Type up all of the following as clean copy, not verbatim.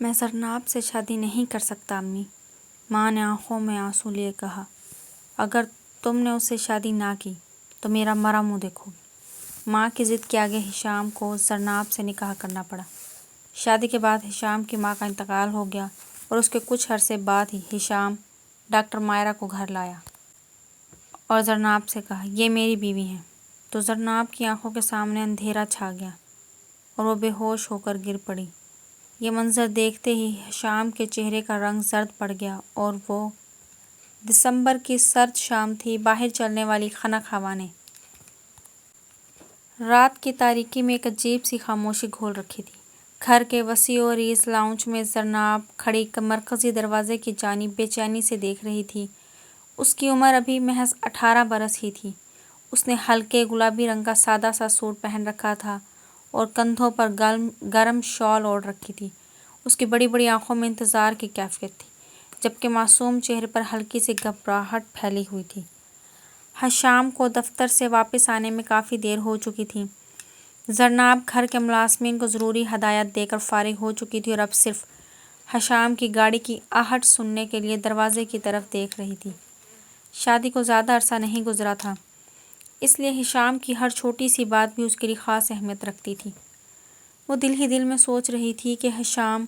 میں زرناب سے شادی نہیں کر سکتا امی، ماں نے آنکھوں میں آنسو لیے کہا۔ اگر تم نے اس سے شادی نہ کی تو میرا مرا منہ دیکھو گی۔ ماں کی ضد کے آگے ہشام کو زرناب سے نکاح کرنا پڑا۔ شادی کے بعد ہشام کی ماں کا انتقال ہو گیا اور اس کے کچھ عرصے بعد ہی ہشام ڈاکٹر مائرہ کو گھر لایا اور زرناب سے کہا، یہ میری بیوی ہیں۔ تو زرناب کی آنکھوں کے سامنے اندھیرا چھا گیا اور وہ بے ہوش ہو کر گر پڑی۔ یہ منظر دیکھتے ہی ہشام کے چہرے کا رنگ زرد پڑ گیا اور وہ دسمبر کی سرد شام تھی۔ باہر چلنے والی خنک ہوا نے رات کی تاریکی میں ایک عجیب سی خاموشی گھول رکھی تھی۔ گھر کے وسیع و عریض لاؤنج میں زرناب کھڑی مرکزی دروازے کی جانب بے چینی سے دیکھ رہی تھی۔ اس کی عمر ابھی محض 18 برس ہی تھی۔ اس نے ہلکے گلابی رنگ کا سادہ سا سوٹ پہن رکھا تھا اور کندھوں پر گرم شال اوڑھ رکھی تھی۔ اس کی بڑی بڑی آنکھوں میں انتظار کی کیفیت تھی، جبکہ معصوم چہرے پر ہلکی سی گھبراہٹ پھیلی ہوئی تھی۔ ہشام کو دفتر سے واپس آنے میں کافی دیر ہو چکی تھی۔ زرناب گھر کے ملازمین کو ضروری ہدایات دے کر فارغ ہو چکی تھی اور اب صرف ہشام کی گاڑی کی آہٹ سننے کے لیے دروازے کی طرف دیکھ رہی تھی۔ شادی کو زیادہ عرصہ نہیں گزرا تھا، اس لیے ہشام کی ہر چھوٹی سی بات بھی اس کے لیے خاص اہمیت رکھتی تھی۔ وہ دل ہی دل میں سوچ رہی تھی کہ ہشام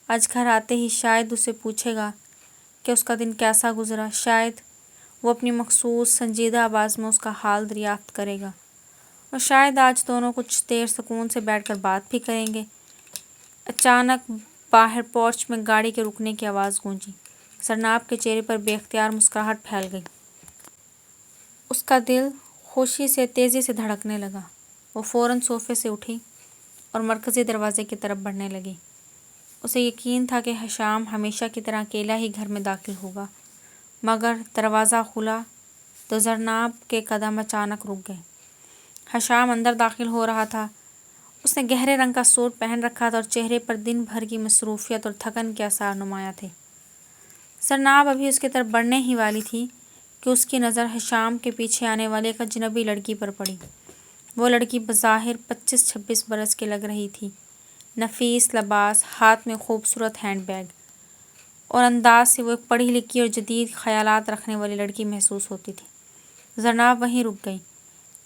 آج گھر آتے ہی شاید اسے پوچھے گا کہ اس کا دن کیسا گزرا۔ شاید وہ اپنی مخصوص سنجیدہ آواز میں اس کا حال دریافت کرے گا اور شاید آج دونوں کچھ دیر سکون سے بیٹھ کر بات بھی کریں گے۔ اچانک باہر پورچ میں گاڑی کے رکنے کی آواز گونجی۔ زرناب کے چہرے پر بے اختیار مسکراہٹ پھیل گئی۔ اس کا دل خوشی سے تیزی سے دھڑکنے لگا۔ وہ فوراً صوفے سے اٹھی اور مرکزی دروازے کی طرف بڑھنے لگی۔ اسے یقین تھا کہ ہشام ہمیشہ کی طرح اکیلا ہی گھر میں داخل ہوگا، مگر دروازہ کھلا تو زرناب کے قدم اچانک رک گئے۔ ہشام اندر داخل ہو رہا تھا۔ اس نے گہرے رنگ کا سوٹ پہن رکھا تھا اور چہرے پر دن بھر کی مصروفیت اور تھکن کے آثار نمایاں تھے۔ زرناب ابھی اس کی طرف بڑھنے ہی والی تھی کہ اس کی نظر ہشام کے پیچھے آنے والی ایک اجنبی لڑکی پر پڑی۔ وہ لڑکی بظاہر 25-26 برس کی لگ رہی تھی۔ نفیس لباس، ہاتھ میں خوبصورت ہینڈ بیگ اور انداز سے وہ ایک پڑھی لکھی اور جدید خیالات رکھنے والی لڑکی محسوس ہوتی تھی۔ زرناب وہیں رک گئی۔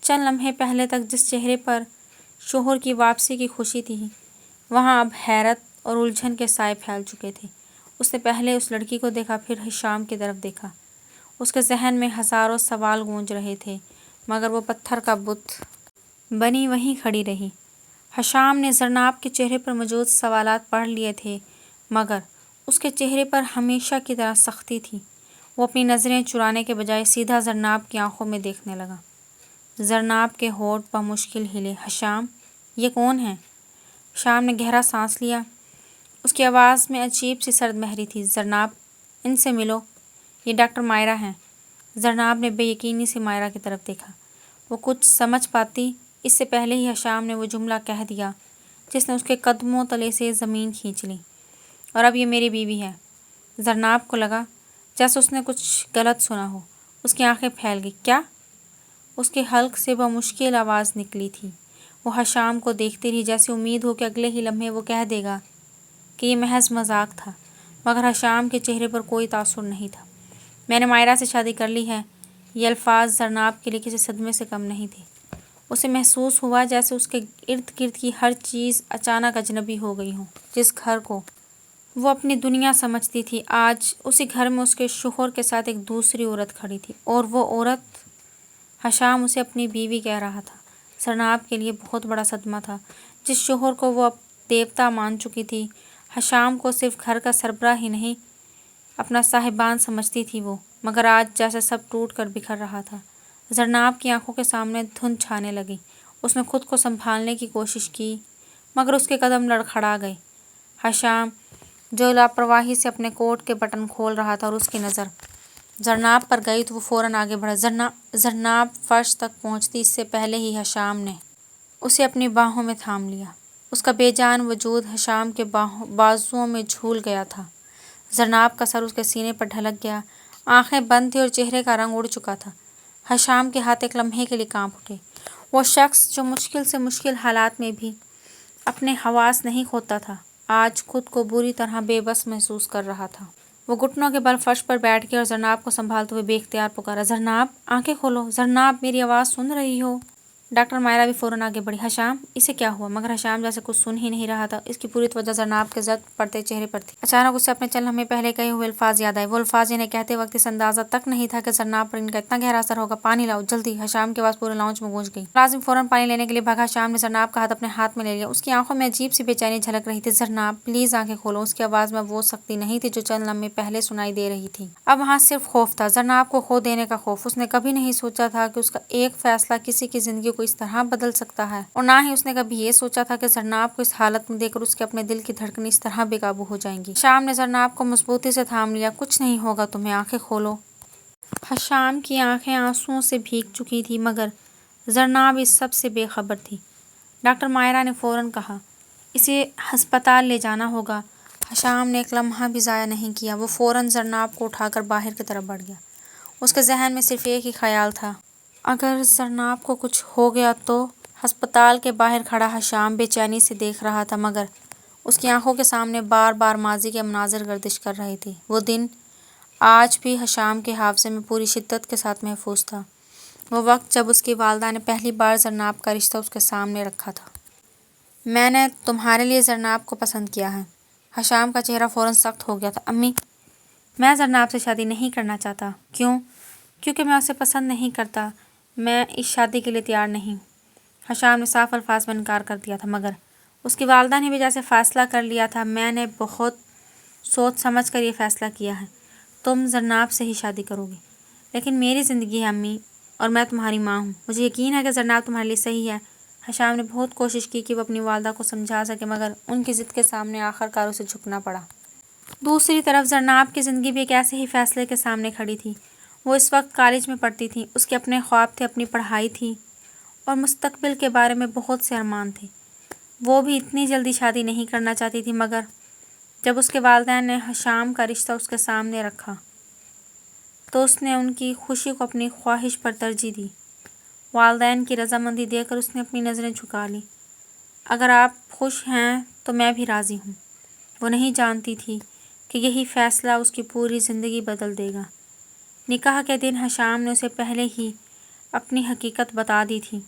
چند لمحے پہلے تک جس چہرے پر شوہر کی واپسی کی خوشی تھی، وہاں اب حیرت اور الجھن کے سائے پھیل چکے تھے۔ اس نے پہلے اس لڑکی کو دیکھا، پھر ہشام کی طرف دیکھا۔ اس کے ذہن میں ہزاروں سوال گونج رہے تھے، مگر وہ پتھر کا بت بنی وہیں کھڑی رہی۔ ہشام نے زرناب کے چہرے پر موجود سوالات پڑھ لیے تھے، مگر اس کے چہرے پر ہمیشہ کی طرح سختی تھی۔ وہ اپنی نظریں چرانے کے بجائے سیدھا زرناب کی آنکھوں میں دیکھنے لگا۔ زرناب کے ہونٹ بمشکل ہلے۔ ہشام، یہ کون ہے؟ ہشام نے گہرا سانس لیا۔ اس کی آواز میں عجیب سی سرد مہری تھی۔ زرناب، ان سے ملو، یہ ڈاکٹر مائرہ ہیں۔ زرناب نے بے یقینی سے مائرہ کی طرف دیکھا۔ وہ کچھ سمجھ پاتی اس سے پہلے ہی ہشام نے وہ جملہ کہہ دیا جس نے اس کے قدموں تلے سے زمین کھینچ لی، اور اب یہ میری بیوی ہے۔ زرناب کو لگا جیسے اس نے کچھ غلط سنا ہو۔ اس کی آنکھیں پھیل گئیں۔ کیا؟ اس کے حلق سے بمشکل آواز نکلی تھی۔ وہ ہشام کو دیکھتی رہی، جیسے امید ہو کہ اگلے ہی لمحے وہ کہہ دے گا کہ یہ محض مذاق تھا، مگر ہشام کے چہرے پر کوئی تاثر نہیں تھا۔ میں نے مائرہ سے شادی کر لی ہے۔ یہ الفاظ زرناب کے لیے کسی صدمے سے کم نہیں تھے۔ اسے محسوس ہوا جیسے اس کے ارد گرد کی ہر چیز اچانک اجنبی ہو گئی ہو۔ جس گھر کو وہ اپنی دنیا سمجھتی تھی، آج اسی گھر میں اس کے شوہر کے ساتھ ایک دوسری عورت کھڑی تھی، اور وہ عورت ہشام اسے اپنی بیوی کہہ رہا تھا۔ زرناب کے لیے بہت بڑا صدمہ تھا۔ جس شوہر کو وہ اب دیوتا مان چکی تھی، ہشام کو صرف گھر کا سربراہ ہی نہیں، اپنا صاحبان سمجھتی تھی وہ، مگر آج جیسے سب ٹوٹ کر بکھر رہا تھا۔ زرناب کی آنکھوں کے سامنے دھند چھانے لگی۔ اس نے خود کو سنبھالنے کی کوشش کی، مگر اس کے قدم لڑکھڑا گئے۔ ہشام، جو لاپرواہی سے اپنے کوٹ کے بٹن کھول رہا تھا، اور اس کی نظر زرناب پر گئی تو وہ فوراً آگے بڑھا۔ زرناب فرش تک پہنچتی اس سے پہلے ہی ہشام نے اسے اپنی باہوں میں تھام لیا۔ اس کا بے جان وجود ہشام کے بازوؤں میں جھول گیا تھا۔ زرناب کا سر اس کے سینے پر ڈھلک گیا، آنکھیں بند تھیں اور چہرے کا رنگ اڑ چکا تھا۔ ہشام کے ہاتھ ایک لمحے کے لیے کانپ اٹھے۔ وہ شخص جو مشکل سے مشکل حالات میں بھی اپنے حواس نہیں کھوتا تھا، آج خود کو بری طرح بے بس محسوس کر رہا تھا۔ وہ گھٹنوں کے بل فرش پر بیٹھ گیا اور زرناب کو سنبھالتے ہوئے بے اختیار پکارا، زرناب آنکھیں کھولو، زرناب میری آواز سن رہی ہو؟ ڈاکٹر مائرہ بھی فوراً آگے بڑھی، حشام اسے کیا ہوا؟ مگر حشام جیسے کچھ سن ہی نہیں رہا تھا۔ اس کی پوری توجہ زرناب کے زرد پڑتے چہرے پر تھی۔ اچانک اسے اپنے چند لمحے پہلے کہے ہوئے الفاظ یاد آئے، وہ الفاظ جنہیں کہتے وقت اسے اندازہ تک نہیں تھا کہ زرناب پر ان کا اتنا گہرا اثر ہوگا۔ پانی لاؤ جلدی، حشام کی آواز پورے لاؤنج میں گونج گئی۔ ملازم فوراً پانی لینے کے لیے بھاگا۔ حشام نے زرناب کا ہاتھ اپنے ہاتھ میں لے لیا، اس کی آنکھوں میں عجیب سی بے چینی جھلک رہی تھی۔ زرناب پلیز آنکھیں کھولو۔ اس کی آواز میں وہ سختی نہیں تھی جو چند لمحے پہلے سنائی دے رہی تھی۔ اب وہاں صرف خوف تھا، زرناب کو کھو دینے کا خوف۔ اس نے کبھی نہیں سوچا تھا کہ اس کا ایک فیصلہ کسی کی زندگی کو اس طرح بدل سکتا ہے، اور نہ ہی اس نے کبھی یہ سوچا تھا کہ زرناب کو اس حالت میں دیکھ کر اس کے اپنے دل کی دھڑکنیں اس طرح بے قابو ہو جائیں گی۔ حشام نے زرناب کو مضبوطی سے تھام لیا، کچھ نہیں ہوگا تمہیں، آنکھیں کھولو۔ حشام کی آنکھیں آنسوؤں سے بھیگ چکی تھیں، مگر زرناب اس سب سے بے خبر تھی۔ ڈاکٹر مائرہ نے فوراً کہا، اسے ہسپتال لے جانا ہوگا۔ حشام نے ایک لمحہ بھی ضائع نہیں کیا، وہ فوراً زرناب کو اٹھا کر باہر کی طرف بڑھ گیا۔ اس کے ذہن میں صرف ایک ہی خیال تھا، اگر زرناب کو کچھ ہو گیا تو؟ ہسپتال کے باہر کھڑا حشام بے چینی سے دیکھ رہا تھا، مگر اس کی آنکھوں کے سامنے بار بار ماضی کے مناظر گردش کر رہے تھے۔ وہ دن آج بھی حشام کے حافظے میں پوری شدت کے ساتھ محفوظ تھا، وہ وقت جب اس کی والدہ نے پہلی بار زرناب کا رشتہ اس کے سامنے رکھا تھا۔ میں نے تمہارے لیے زرناب کو پسند کیا ہے۔ حشام کا چہرہ فوراً سخت ہو گیا تھا۔ امی، میں زرناب سے شادی نہیں کرنا چاہتا۔ کیوں؟ کیونکہ میں اسے پسند نہیں کرتا، میں اس شادی کے لیے تیار نہیں۔ حشام نے صاف الفاظ میں انکار کر دیا تھا، مگر اس کی والدہ نے بھی جیسے فیصلہ کر لیا تھا۔ میں نے بہت سوچ سمجھ کر یہ فیصلہ کیا ہے، تم زرناب سے ہی شادی کرو گی۔ لیکن میری زندگی ہے امی، اور میں تمہاری ماں ہوں، مجھے یقین ہے کہ زرناب تمہارے لیے صحیح ہے۔ حشام نے بہت کوشش کی کہ وہ اپنی والدہ کو سمجھا سکے، مگر ان کی ضد کے سامنے آخر کار اسے جھکنا پڑا۔ دوسری طرف زرناب کی زندگی بھی ایک ایسے ہی فیصلے کے سامنے کھڑی تھی۔ وہ اس وقت کالج میں پڑھتی تھی، اس کے اپنے خواب تھے، اپنی پڑھائی تھی اور مستقبل کے بارے میں بہت سے ارمان تھے۔ وہ بھی اتنی جلدی شادی نہیں کرنا چاہتی تھی، مگر جب اس کے والدین نے حشام کا رشتہ اس کے سامنے رکھا تو اس نے ان کی خوشی کو اپنی خواہش پر ترجیح دی۔ والدین کی رضامندی دیکھ کر اس نے اپنی نظریں جھکا لیں۔ اگر آپ خوش ہیں تو میں بھی راضی ہوں۔ وہ نہیں جانتی تھی کہ یہی فیصلہ اس کی پوری زندگی بدل دے گا۔ نکاح کے دن حشام نے اسے پہلے ہی اپنی حقیقت بتا دی تھی،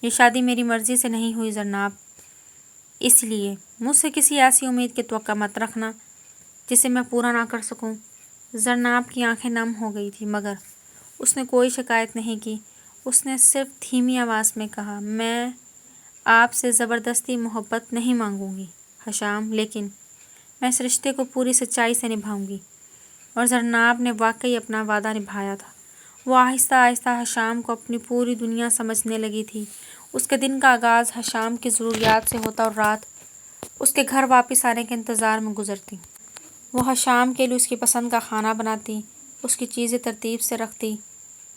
یہ شادی میری مرضی سے نہیں ہوئی زرناب، اس لیے مجھ سے کسی ایسی امید کی توقع مت رکھنا جسے میں پورا نہ کر سکوں۔ زرناب کی آنکھیں نم ہو گئی تھیں، مگر اس نے کوئی شکایت نہیں کی۔ اس نے صرف دھیمی آواز میں کہا، میں آپ سے زبردستی محبت نہیں مانگوں گی حشام، لیکن میں اس رشتے کو پوری سچائی سے نبھاؤں گی۔ اور زرناب نے واقعی اپنا وعدہ نبھایا تھا۔ وہ آہستہ آہستہ حشام کو اپنی پوری دنیا سمجھنے لگی تھی۔ اس کے دن کا آغاز حشام کی ضروریات سے ہوتا اور رات اس کے گھر واپس آنے کے انتظار میں گزرتی۔ وہ حشام کے لیے اس کی پسند کا کھانا بناتی، اس کی چیزیں ترتیب سے رکھتی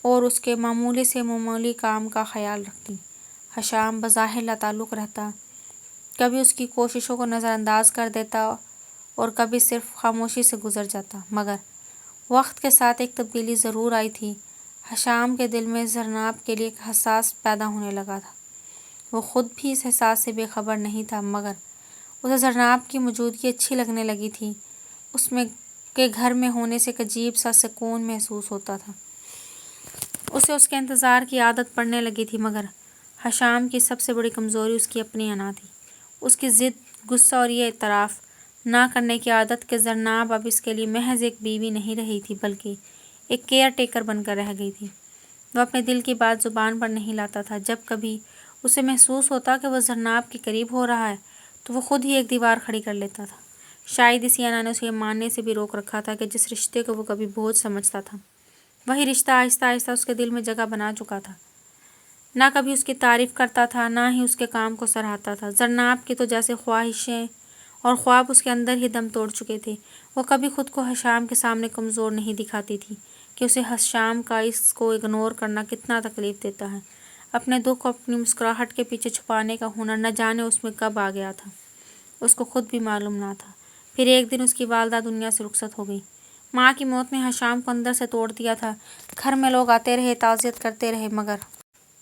اور اس کے معمولی سے معمولی کام کا خیال رکھتی۔ حشام بظاہر لاتعلق رہتا، کبھی اس کی کوششوں کو نظر انداز کر دیتا اور کبھی صرف خاموشی سے گزر جاتا، مگر وقت کے ساتھ ایک تبدیلی ضرور آئی تھی۔ حشام کے دل میں زرناب کے لیے ایک احساس پیدا ہونے لگا تھا۔ وہ خود بھی اس احساس سے بے خبر نہیں تھا، مگر اسے زرناب کی موجودگی اچھی لگنے لگی تھی۔ اس میں کے گھر میں ہونے سے ایک عجیب سا سکون محسوس ہوتا تھا۔ اسے اس کے انتظار کی عادت پڑنے لگی تھی، مگر حشام کی سب سے بڑی کمزوری اس کی اپنی انا تھی، اس کی ضد، غصہ اور یہ اعتراف نہ کرنے کی عادت کہ زرناب اب اس کے لیے محض ایک بیوی نہیں رہی تھی بلکہ ایک کیئر ٹیکر بن کر رہ گئی تھی۔ وہ اپنے دل کی بات زبان پر نہیں لاتا تھا۔ جب کبھی اسے محسوس ہوتا کہ وہ زرناب کے قریب ہو رہا ہے تو وہ خود ہی ایک دیوار کھڑی کر لیتا تھا۔ شاید اسی انا نے اسے یہ ماننے سے بھی روک رکھا تھا کہ جس رشتے کو وہ کبھی بوجھ سمجھتا تھا، وہی رشتہ آہستہ آہستہ اس کے دل میں جگہ بنا چکا تھا۔ نہ کبھی اس کی تعریف کرتا تھا، نہ ہی اس کے کام کو سراہتا تھا۔ زرناب کی تو جیسے خواہشیں اور خواب اس کے اندر ہی دم توڑ چکے تھے۔ وہ کبھی خود کو حشام کے سامنے کمزور نہیں دکھاتی تھی کہ اسے حشام کا اس کو اگنور کرنا کتنا تکلیف دیتا ہے۔ اپنے دکھ کو اپنی مسکراہٹ کے پیچھے چھپانے کا ہنر نہ جانے اس میں کب آ گیا تھا، اس کو خود بھی معلوم نہ تھا۔ پھر ایک دن اس کی والدہ دنیا سے رخصت ہو گئی۔ ماں کی موت نے حشام کو اندر سے توڑ دیا تھا۔ گھر میں لوگ آتے رہے، تعزیت کرتے رہے، مگر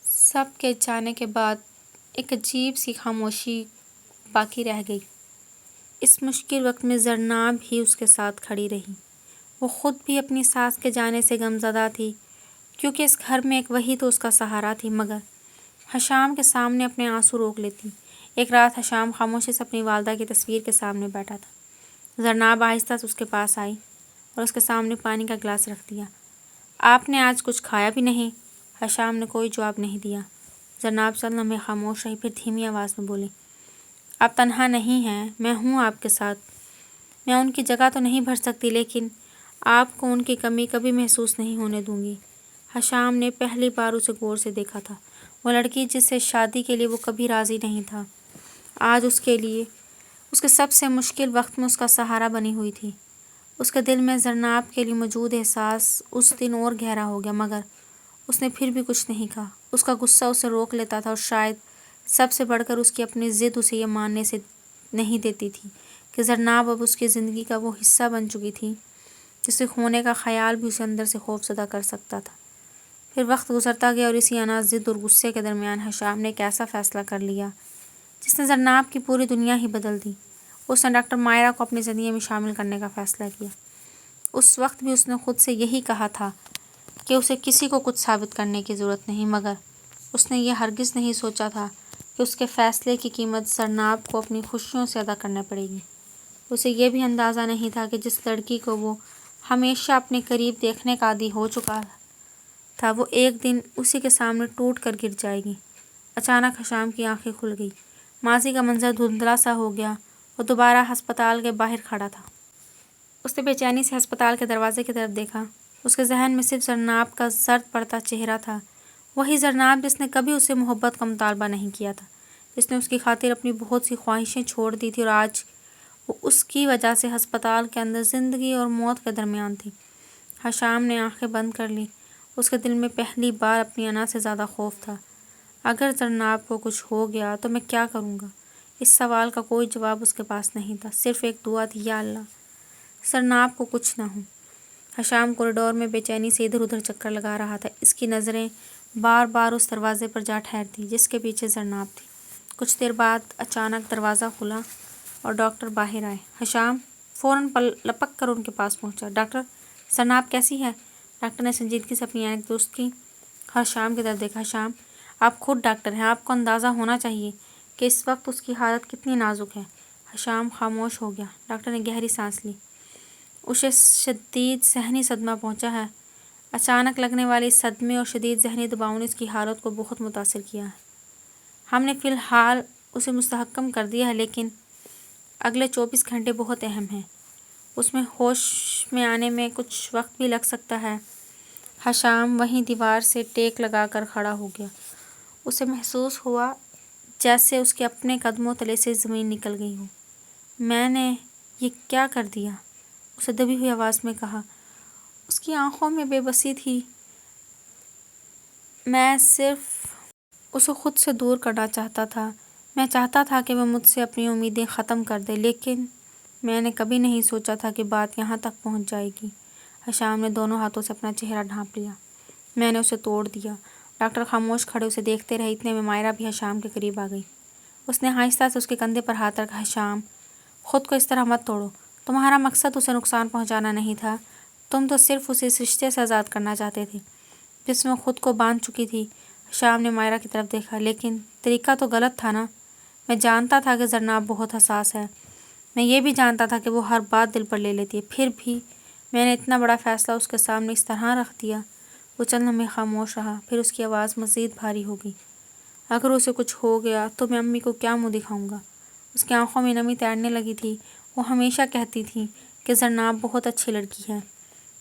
سب کے جانے کے بعد ایک عجیب سی خاموشی باقی رہ گئی۔ اس مشکل وقت میں زرناب ہی اس کے ساتھ کھڑی رہی۔ وہ خود بھی اپنی ساس کے جانے سے غمزدہ تھی، کیونکہ اس گھر میں ایک وہی تو اس کا سہارا تھی، مگر حشام کے سامنے اپنے آنسو روک لیتی۔ ایک رات حشام خاموشی سے اپنی والدہ کی تصویر کے سامنے بیٹھا تھا۔ زرناب آہستہ سے اس کے پاس آئی اور اس کے سامنے پانی کا گلاس رکھ دیا۔ آپ نے آج کچھ کھایا بھی نہیں؟ حشام نے کوئی جواب نہیں دیا۔ زرناب چند لمحے خاموش رہی، پھر دھیمی آواز میں بولی، آپ تنہا نہیں ہیں، میں ہوں آپ کے ساتھ۔ میں ان کی جگہ تو نہیں بھر سکتی، لیکن آپ کو ان کی کمی کبھی محسوس نہیں ہونے دوں گی۔ حشام نے پہلی بار اسے غور سے دیکھا تھا۔ وہ لڑکی جس سے شادی کے لیے وہ کبھی راضی نہیں تھا، آج اس کے لیے اس کے سب سے مشکل وقت میں اس کا سہارا بنی ہوئی تھی۔ اس کے دل میں زرناب کے لیے موجود احساس اس دن اور گہرا ہو گیا، مگر اس نے پھر بھی کچھ نہیں کہا۔ اس کا غصہ اسے روک لیتا تھا، اور شاید سب سے بڑھ کر اس کی اپنی ضد اسے یہ ماننے سے نہیں دیتی تھی کہ زرناب اب اس کی زندگی کا وہ حصہ بن چکی تھی جسے کھونے کا خیال بھی اسے اندر سے خوف زدہ کر سکتا تھا۔ پھر وقت گزرتا گیا اور اسی انا ضد اور غصے کے درمیان حشام نے ایک ایسا فیصلہ کر لیا جس نے زرناب کی پوری دنیا ہی بدل دی۔ اس نے ڈاکٹر مائرہ کو اپنی زندگی میں شامل کرنے کا فیصلہ کیا۔ اس وقت بھی اس نے خود سے یہی کہا تھا کہ اسے کسی کو کچھ ثابت کرنے کی ضرورت نہیں، مگر اس نے یہ ہرگز نہیں سوچا تھا کہ اس کے فیصلے کی قیمت زرناب کو اپنی خوشیوں سے ادا کرنا پڑے گی۔ اسے یہ بھی اندازہ نہیں تھا کہ جس لڑکی کو وہ ہمیشہ اپنے قریب دیکھنے کا عادی ہو چکا تھا، وہ ایک دن اسی کے سامنے ٹوٹ کر گر جائے گی۔ اچانک حشام کی آنکھیں کھل گئی۔ ماضی کا منظر دھندلا سا ہو گیا۔ وہ دوبارہ ہسپتال کے باہر کھڑا تھا۔ اس نے بے چینی سے ہسپتال کے دروازے کی طرف دیکھا۔ اس کے ذہن میں صرف زرناب کا زرد پڑتا چہرہ تھا، وہی زرناب جس نے کبھی اسے محبت کا مطالبہ نہیں کیا تھا، جس نے اس کی خاطر اپنی بہت سی خواہشیں چھوڑ دی تھی، اور آج وہ اس کی وجہ سے ہسپتال کے اندر زندگی اور موت کے درمیان تھی۔ حشام نے آنکھیں بند کر لیں۔ اس کے دل میں پہلی بار اپنی انا سے زیادہ خوف تھا۔ اگر زرناب کو کچھ ہو گیا تو میں کیا کروں گا؟ اس سوال کا کوئی جواب اس کے پاس نہیں تھا، صرف ایک دعا تھی، یا اللہ زرناب کو کچھ نہ ہو۔ حشام کوریڈور میں بے چینی سے ادھر ادھر چکر لگا رہا تھا۔ اس کی نظریں بار بار اس دروازے پر جا ٹھہرتی جس کے پیچھے زرناب تھی۔ کچھ دیر بعد اچانک دروازہ کھلا اور ڈاکٹر باہر آئے۔ حشام فوراً لپک کر ان کے پاس پہنچا۔ ڈاکٹر، زرناب کیسی ہے؟ ڈاکٹر نے سنجیدگی سے اپنی عینک درست کی، حشام کی طرف دیکھا۔ حشام، آپ خود ڈاکٹر ہیں، آپ کو اندازہ ہونا چاہیے کہ اس وقت اس کی حالت کتنی نازک ہے۔ حشام خاموش ہو گیا۔ ڈاکٹر نے گہری سانس لی۔ اسے شدید ذہنی صدمہ پہنچا ہے۔ اچانک لگنے والے صدمے اور شدید ذہنی دباؤ نے اس کی حالت کو بہت متاثر کیا ہے۔ ہم نے فی الحال اسے مستحکم کر دیا ہے، لیکن اگلے 24 گھنٹے بہت اہم ہیں۔ اس میں ہوش میں آنے میں کچھ وقت بھی لگ سکتا ہے۔ حشام وہیں دیوار سے ٹیک لگا کر کھڑا ہو گیا۔ اسے محسوس ہوا جیسے اس کے اپنے قدموں تلے سے زمین نکل گئی ہو۔ میں نے یہ کیا کر دیا؟ اسے دبی ہوئی آواز میں کہا۔ اس کی آنکھوں میں بے بسی تھی۔ میں صرف اسے خود سے دور کرنا چاہتا تھا۔ میں چاہتا تھا کہ وہ مجھ سے اپنی امیدیں ختم کر دے، لیکن میں نے کبھی نہیں سوچا تھا کہ بات یہاں تک پہنچ جائے گی۔ حشام نے دونوں ہاتھوں سے اپنا چہرہ ڈھانپ لیا۔ میں نے اسے توڑ دیا۔ ڈاکٹر خاموش کھڑے اسے دیکھتے رہے۔ اتنے میں مائرہ بھی حشام کے قریب آ گئی۔ اس نے آہستہ سے اس کے کندھے پر ہاتھ رکھا۔ حشام، خود کو اس طرح مت توڑو۔ تمہارا مقصد اسے نقصان پہنچانا نہیں تھا، تم تو صرف اسے اس رشتے سے آزاد کرنا چاہتے تھے جس میں خود کو باندھ چکی تھی۔ حشام نے مائرہ کی طرف دیکھا۔ لیکن طریقہ تو غلط تھا نا؟ میں جانتا تھا کہ زرناب بہت حساس ہے، میں یہ بھی جانتا تھا کہ وہ ہر بات دل پر لے لیتی ہے، پھر بھی میں نے اتنا بڑا فیصلہ اس کے سامنے اس طرح رکھ دیا۔ وہ چند لمحے خاموش رہا، پھر اس کی آواز مزید بھاری ہو گئی۔ اگر اسے کچھ ہو گیا تو میں امی کو کیا منہ دکھاؤں گا؟ اس کی آنکھوں میں نمی تیرنے لگی تھی۔ وہ ہمیشہ کہتی تھی کہ زرناب بہت اچھی لڑکی ہے،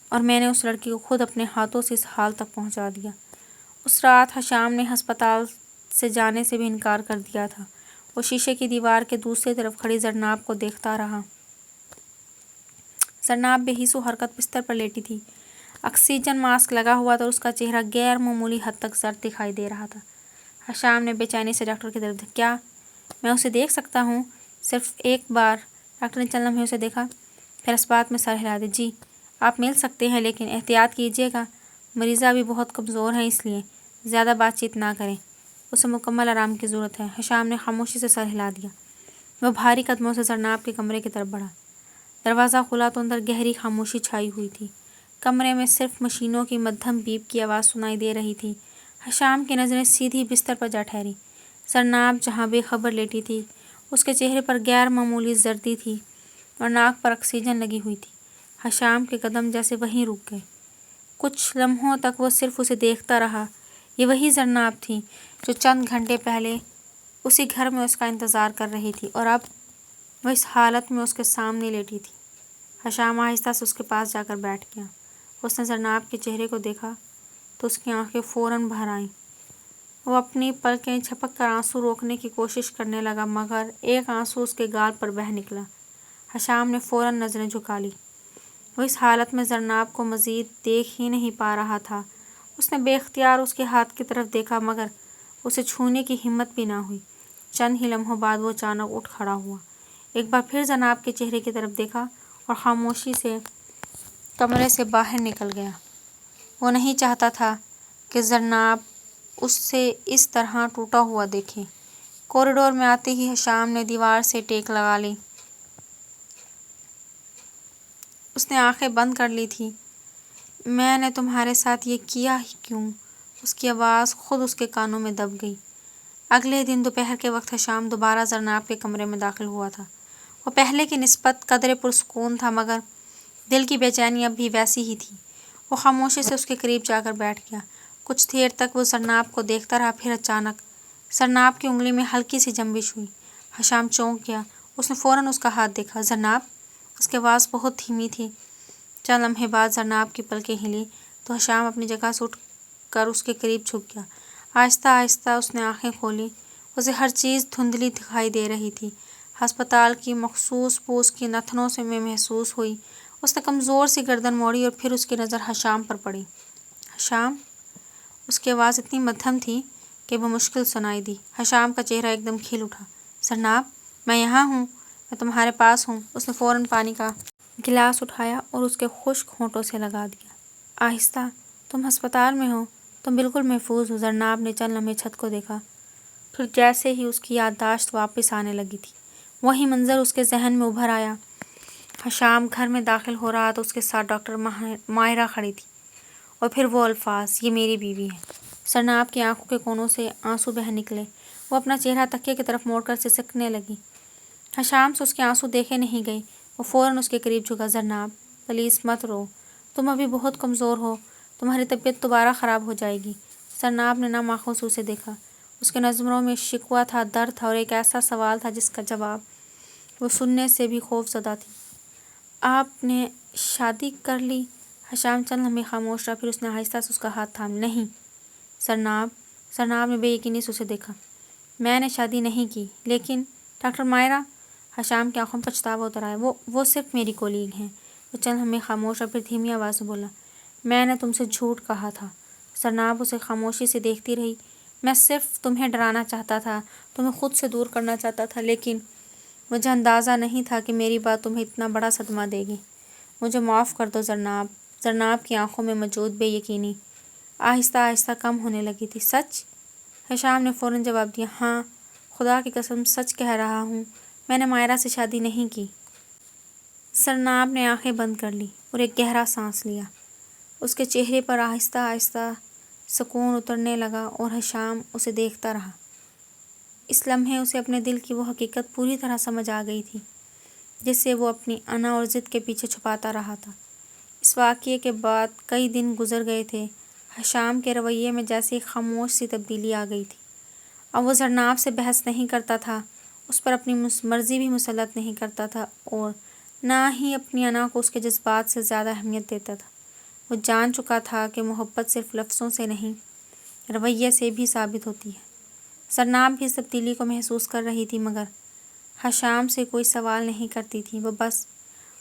اور میں نے اس لڑکی کو خود اپنے ہاتھوں سے اس حال تک پہنچا دیا۔ اس رات حشام نے ہسپتال سے جانے سے بھی انکار کر دیا تھا۔ وہ شیشے کی دیوار کے دوسری طرف کھڑی زرناب کو دیکھتا رہا۔ زرناب بے حس و حرکت بستر پر لیٹی تھی۔ آکسیجن ماسک لگا ہوا تھا اور اس کا چہرہ غیر معمولی حد تک زرد دکھائی دے رہا تھا۔ حشام نے بے چینی سے ڈاکٹر کی طرف دیکھا۔ کیا میں اسے دیکھ سکتا ہوں؟ صرف ایک بار؟ ڈاکٹر نے چند لمحے اسے دیکھا، پھر اس بات میں سر ہلا دیا۔ جی، آپ مل سکتے ہیں، لیکن احتیاط کیجیے گا، مریضہ ابھی بہت کمزور ہے، اس لیے زیادہ بات چیت نہ کریں، اسے مکمل آرام کی ضرورت ہے۔ حشام نے خاموشی سے سر ہلا دیا۔ وہ بھاری قدموں سے زرناب کے کمرے کی طرف بڑھا۔ دروازہ کھلا تو اندر گہری خاموشی چھائی ہوئی تھی۔ کمرے میں صرف مشینوں کی مدھم بیپ کی آواز سنائی دے رہی تھی۔ حشام کی نظریں سیدھی بستر پر جا ٹھہری۔ زرناب جہاں بے خبر لیٹی تھی اس کے چہرے پر غیر معمولی زردی تھی اور ناک پر آکسیجن لگی ہوئی تھی۔ حشام کے قدم جیسے وہیں رک گئے۔ کچھ لمحوں تک وہ صرف اسے دیکھتا رہا۔ یہ وہی زرناب تھی جو چند گھنٹے پہلے اسی گھر میں اس کا انتظار کر رہی تھی، اور اب وہ اس حالت میں اس کے سامنے لیٹی تھی۔ حشام آہستہ سے اس کے پاس جا کر بیٹھ گیا۔ اس نے زرناب کے چہرے کو دیکھا تو اس کی آنکھیں فوراً بھر آئیں۔ وہ اپنی پلکیں جھپک کر آنسو روکنے کی کوشش کرنے لگا، مگر ایک آنسو اس کے گال پر بہہ نکلا۔ حشام نے فوراً نظریں جھکا لی۔ وہ اس حالت میں زرناب کو مزید دیکھ ہی نہیں پا رہا تھا۔ اس نے بے اختیار اس کے ہاتھ کی طرف دیکھا، مگر اسے چھونے کی ہمت بھی نہ ہوئی۔ چند ہی لمحوں بعد وہ اچانک اٹھ کھڑا ہوا، ایک بار پھر زرناب کے چہرے کی طرف دیکھا اور خاموشی سے کمرے سے باہر نکل گیا۔ وہ نہیں چاہتا تھا کہ زرناب اسے اس طرح ٹوٹا ہوا دیکھے۔ کوریڈور میں آتے ہی حشام نے دیوار سے ٹیک لگا لی۔ اس نے آنکھیں بند کر لی تھیں۔ میں نے تمہارے ساتھ یہ کیا ہی کیوں؟ اس کی آواز خود اس کے کانوں میں دب گئی۔ اگلے دن دوپہر کے وقت حشام دوبارہ زرناب کے کمرے میں داخل ہوا تھا۔ وہ پہلے کی نسبت قدرے پرسکون تھا، مگر دل کی بے چینی اب بھی ویسی ہی تھی۔ وہ خاموشی سے اس کے قریب جا کر بیٹھ گیا۔ کچھ دیر تک وہ زرناب کو دیکھتا رہا، پھر اچانک زرناب کی انگلی میں ہلکی سی جنبش ہوئی۔ حشام چونک گیا۔ اس نے فوراً اس کا ہاتھ دیکھا۔ زرناب! اس کی آواز بہت دھیمی تھی۔ چند لمحے بعد زرناب کی پلکیں ہلیں تو حشام اپنی جگہ سے اٹھ کر اس کے قریب جھک گیا۔ آہستہ آہستہ اس نے آنکھیں کھولیں۔ اسے ہر چیز دھندلی دکھائی دے رہی تھی۔ ہسپتال کی مخصوص بو اس کی نتنوں سے میں محسوس ہوئی۔ اس نے کمزور سی گردن موڑی اور پھر اس کی نظر حشام پر پڑی۔ حشام! اس کی آواز اتنی مدھم تھی کہ بمشکل سنائی دی۔ حشام کا چہرہ ایک دم کھل اٹھا۔ زرناب! میں یہاں ہوں، میں تمہارے پاس ہوں۔ اس نے فوراً پانی کا گلاس اٹھایا اور اس کے خشک ہونٹوں سے لگا دیا۔ آہستہ، تم ہسپتال میں ہو؟ تم بالکل محفوظ ہو۔ زرناب نے چند لمحے چھت کو دیکھا، پھر جیسے ہی اس کی یادداشت واپس آنے لگی تھی، وہی منظر اس کے ذہن میں ابھر آیا۔ حشام گھر میں داخل ہو رہا تو اس کے ساتھ ڈاکٹر ماہرہ کھڑی تھی، اور پھر وہ الفاظ، یہ میری بیوی ہے۔ زرناب کی آنکھوں کے کونوں سے آنسو بہہ نکلے۔ وہ اپنا چہرہ تکیے کی طرف موڑ کر سسکنے لگی۔ حشام سے اس کے آنسو دیکھے نہیں گئے۔ وہ فوراً اس کے قریب جھکا۔ زرناب! پلیز مت رو، تم ابھی بہت کمزور ہو، تمہاری طبیعت دوبارہ خراب ہو جائے گی۔ زرناب نے نم آنکھوں سے اسے دیکھا۔ اس کے نظروں میں شکوہ تھا، درد تھا اور ایک ایسا سوال تھا جس کا جواب وہ سننے سے بھی خوف زدہ تھی۔ آپ نے شادی کر لی؟ حشام چند لمحے خاموش رہا، پھر اس نے آہستہ سے اس کا ہاتھ تھام۔ نہیں۔ زرناب نے بے یقینی سے اسے دیکھا۔ میں نے شادی نہیں کی، لیکن ڈاکٹر ماہرہ، حشام کی آنکھوں میں پچھتاوا اتر آیا، وہ صرف میری کولیگ ہیں۔ وہ چند لمحے خاموش رہا، پھر دھیمی آواز سے بولا، میں نے تم سے جھوٹ کہا تھا۔ زرناب اسے خاموشی سے دیکھتی رہی۔ میں صرف تمہیں ڈرانا چاہتا تھا، تمہیں خود سے دور کرنا چاہتا تھا، لیکن مجھے اندازہ نہیں تھا کہ میری بات تمہیں اتنا بڑا صدمہ دے گی۔ مجھے معاف کر دو زرناب۔ زرناب کی آنکھوں میں موجود بے یقینی آہستہ آہستہ کم ہونے لگی تھی۔ سچ؟ حشام نے فوراً جواب دیا، ہاں، خدا کی قسم سچ کہہ رہا ہوں، میں نے ماہرہ سے شادی نہیں کی۔ زرناب نے آنکھیں بند کر لی اور ایک گہرا سانس لیا۔ اس کے چہرے پر آہستہ آہستہ سکون اترنے لگا اور حشام اسے دیکھتا رہا۔ اس لمحے اسے اپنے دل کی وہ حقیقت پوری طرح سمجھ آ گئی تھی جسے وہ اپنی انا اور ضد کے پیچھے چھپاتا رہا تھا۔ اس واقعے کے بعد کئی دن گزر گئے تھے۔ حشام کے رویے میں جیسے ایک خاموش سی تبدیلی آ گئی تھی۔ اب وہ زرناب سے بحث نہیں کرتا تھا، اس پر اپنی مرضی بھی مسلط نہیں کرتا تھا، اور نہ ہی اپنی انا کو اس کے جذبات سے زیادہ اہمیت دیتا تھا۔ وہ جان چکا تھا کہ محبت صرف لفظوں سے نہیں، رویے سے بھی ثابت ہوتی ہے۔ زرناب بھی اس تبدیلی کو محسوس کر رہی تھی، مگر حشام سے کوئی سوال نہیں کرتی تھی۔ وہ بس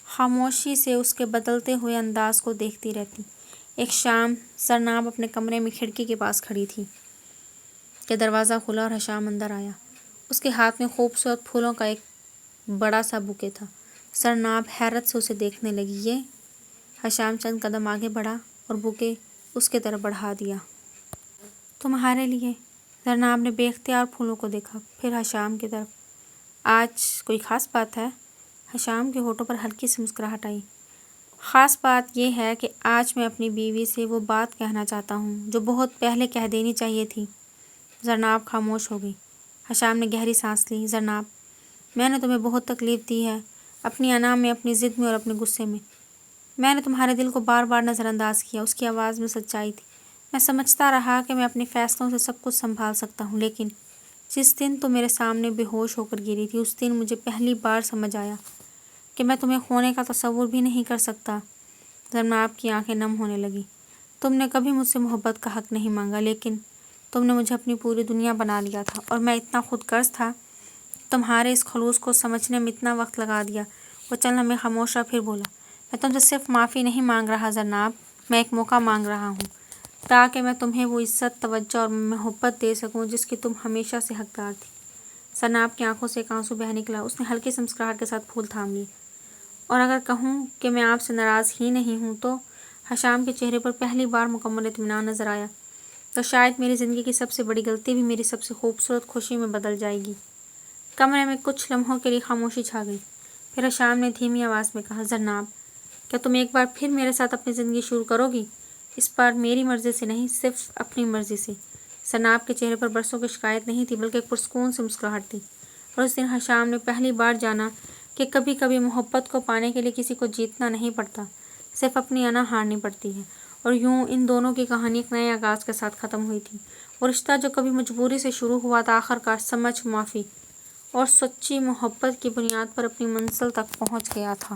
خاموشی سے اس کے بدلتے ہوئے انداز کو دیکھتی رہتی۔ ایک شام زرناب اپنے کمرے میں کھڑکی کے پاس کھڑی تھی کہ دروازہ کھلا اور حشام اندر آیا۔ اس کے ہاتھ میں خوبصورت پھولوں کا ایک بڑا سا بوکے تھا۔ زرناب حیرت سے اسے دیکھنے لگی۔ یہ؟ حشام چند قدم آگے بڑھا اور بوکے اس کی طرف بڑھا دیا۔ تمہارے لیے۔ زرناب نے بے اختیار پھولوں کو دیکھا، پھر حشام کی طرف۔ آج کوئی خاص بات ہے؟ حشام کے ہونٹوں پر ہلکی سی مسکراہٹ آئی۔ خاص بات یہ ہے کہ آج میں اپنی بیوی سے وہ بات کہنا چاہتا ہوں جو بہت پہلے کہہ دینی چاہیے تھی۔ زرناب خاموش ہو گئی۔ حشام نے گہری سانس لی۔ زرناب، میں نے تمہیں بہت تکلیف دی ہے، اپنی انا میں، اپنی ضد میں اور اپنے غصے میں۔ میں نے تمہارے دل کو بار بار نظر انداز کیا۔ اس کی آواز میں سچائی تھی۔ میں سمجھتا رہا کہ میں اپنے فیصلوں سے سب کچھ سنبھال سکتا ہوں، لیکن جس دن تم میرے سامنے بے ہوش ہو کر گری تھی، اس دن مجھے پہلی بار سمجھ آیا کہ میں تمہیں کھونے کا تصور بھی نہیں کر سکتا۔ زرناب کی آنکھیں نم ہونے لگیں۔ تم نے کبھی مجھ سے محبت کا حق نہیں مانگا، لیکن تم نے مجھے اپنی پوری دنیا بنا لیا تھا، اور میں اتنا خود غرض تھا، تمہارے اس خلوص کو سمجھنے میں اتنا وقت لگا دیا۔ وہ چند لمحے خاموش رہا، پھر بولا، میں تم سے صرف معافی نہیں مانگ رہا زرناب، میں ایک موقع مانگ رہا ہوں تاکہ میں تمہیں وہ عزت، توجہ اور محبت دے سکوں جس کی تم ہمیشہ سے حقدار تھی۔ زرناب کی آنکھوں سے ایک آنسو بہہ نکلا۔ اس نے ہلکی سی مسکراہٹ کے ساتھ پھول تھام لیے۔ اور اگر کہوں کہ میں آپ سے ناراض ہی نہیں ہوں تو؟ حشام کے چہرے پر پہلی بار مکمل اطمینان نظر آیا۔ تو شاید میری زندگی کی سب سے بڑی غلطی بھی میری سب سے خوبصورت خوشی میں بدل جائے گی۔ کمرے میں کچھ لمحوں کے لیے خاموشی چھا گئی۔ پھر حشام نے دھیمی آواز میں کہا، زرناب، کیا تم ایک بار پھر میرے ساتھ اپنی زندگی شروع کرو گی؟ اس بار میری مرضی سے نہیں، صرف اپنی مرضی سے۔ زرناب کے چہرے پر برسوں کی شکایت نہیں تھی، بلکہ ایک پرسکون سی مسکراہٹ تھی۔ اور اس دن حشام نے پہلی بار جانا کہ کبھی کبھی محبت کو پانے کے لیے کسی کو جیتنا نہیں پڑتا، صرف اپنی انا ہارنی پڑتی ہے۔ اور یوں ان دونوں کی کہانی ایک نئے آغاز کے ساتھ ختم ہوئی تھی۔ وہ رشتہ جو کبھی مجبوری سے شروع ہوا تھا، آخرکار سمجھ، معافی اور سچی محبت کی بنیاد پر اپنی منزل تک پہنچ گیا تھا۔